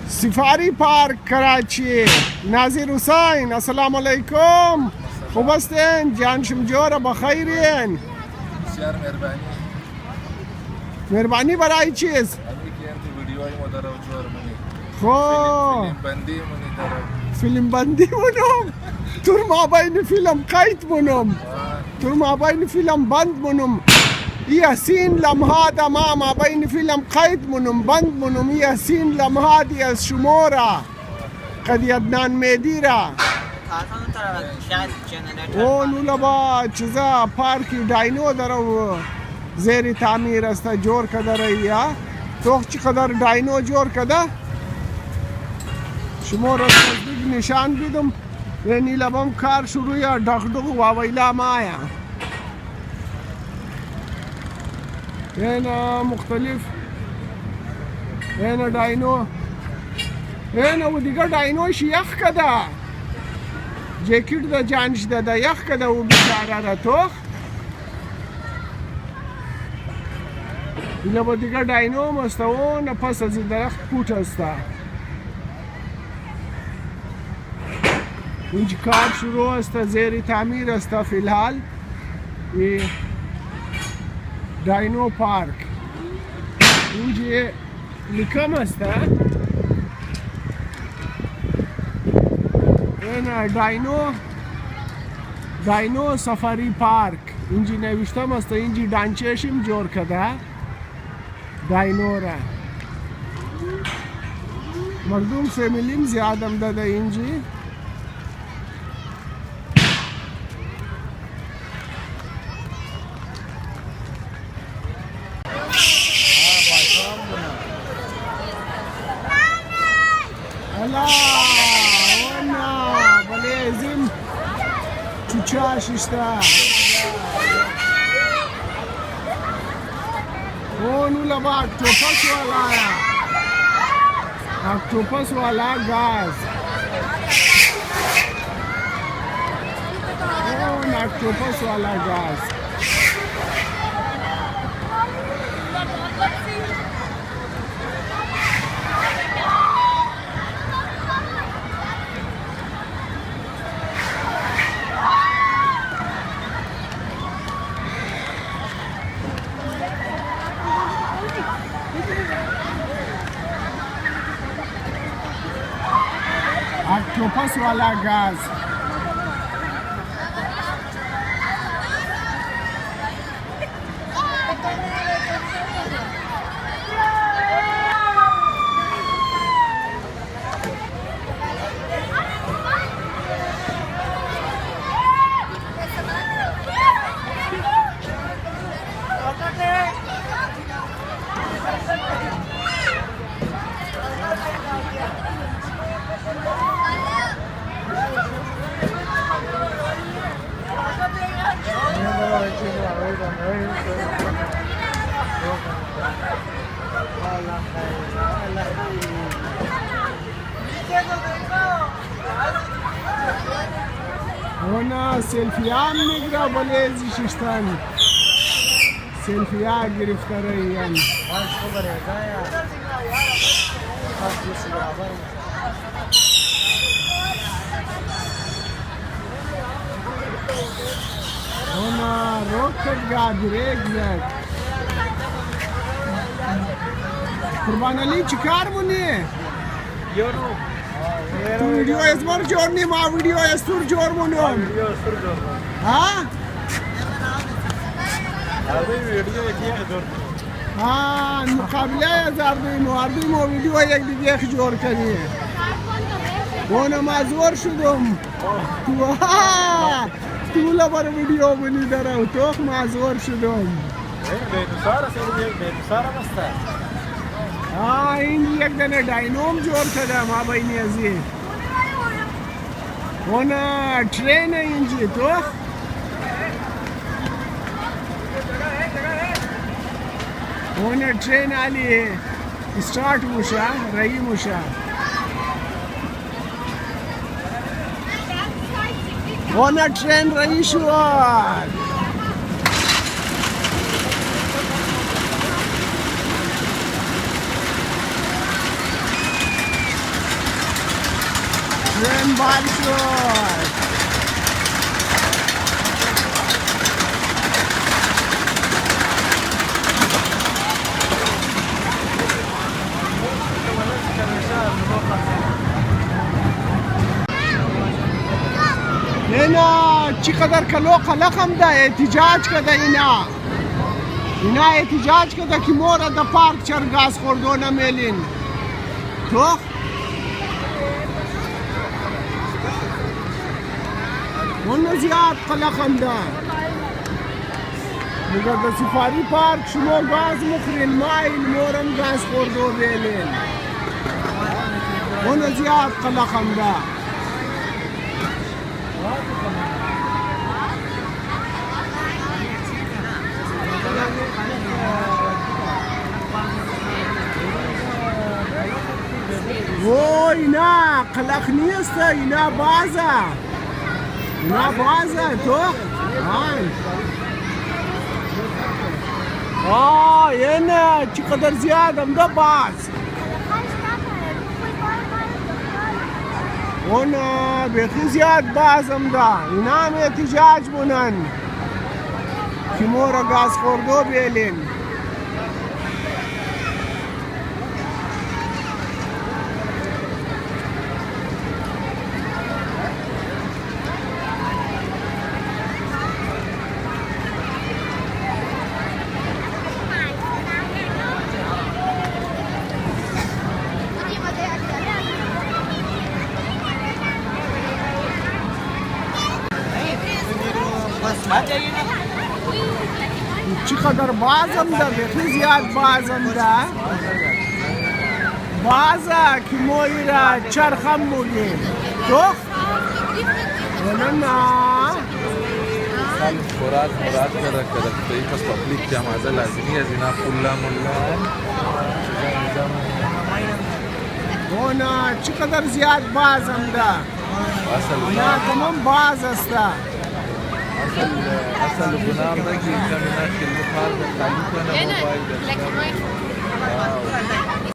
سفاری پارک کراچی. ناظر حسین السلام علیکم. خوب هستین؟ جان شمجور بخیرین؟ بسیار مهربانی. مهربانی برای چیز؟ همین که ویدیوهای ما داره و جوار منی. خب فیلم بندی منی داره. فیلم بندی منم. تر مابین فیلم قید منم. تر مابین فیلم بند منم. یاسین لمحات ما مابین فیلم قید منم بند منم. یاسین لمحاتی از شما را قد عدنان میدی را. اون لبا چیزا پارکی داینو داره زیر تعمیر است جور کده یا تو چقدر داینو جور کده شما را نزدیک نشان بیدم یعنی لبام کار شروع یا دغدغ و ویلا مایا هنا مختلف هنا داینو هنا و دیگر داینوش یخ کده جاکیت دا جانش دا یخ کده و بیچاره را تو اینا با دیگر داینو است و پس از این درخت پوت است. اینجا کار شروع است زیر تعمیر است فی الحال داینو پارک. اینجا لیکم است این داینو سفاری پارک. اینجا نوشتم است اینجا دانچهشیم جور کده داینو را مردم فیملیم زیادم داده اینجا چاش اشتا اونو لبا اکتوپس والا اکتوپس والا گاز اون اکتوپس والا گاز اکتوپس والا گاز اونا سلفیان میگره بله زیششتن سلفیا گرفته راییم اونا روکت گادریک زد قربان علی چیکار مونی؟ تو ویدیو اسمار جور نی ما ویدیو استور جور مونم ها؟ ها مقابله هزار دویم و ویدیو یک دیگه جور کنی اونم مازور شدم تو لبر ویدیو بنی داره و تو مازور شدم این یک دنه داینوم جور کده ما بینی ازی اونا ترین اینجی تو اونا ترین علی استارت موشه رایی موشه اونا ترین رایی شد ترین بند شد. اینا چقدر کلو خلق هم ده احتجاج کده اینا احتجاج کده که مورا ده پارک چر گاز خوردو نمیلین تو اونو زیاد خلق هم ده مگر ده سفاری پارک شما گاز مخرین مایل مورم گاز خوردو بیلین اونو زیاد خلق هم ده. اوه اینا قلق نیست اینا بازه تو اینا چقدر زیاد هم ده باز اونا بیخی زیاد باز هم ده اینا هم احتجاج بونن که مورا گاز خوردو بیلین چقدر بازم ده بیخی زیاد بازم ده بازه که موی را چرخم بودیم تو؟ نه خوراک کرد توی پس پبلیک جامعه لازمی از اینا پولا اونا چقدر زیاد بازم ده اینا تمام باز است اصل گناه ده که اینجا مینا کلمه کار ده خالی کنه موبایل ده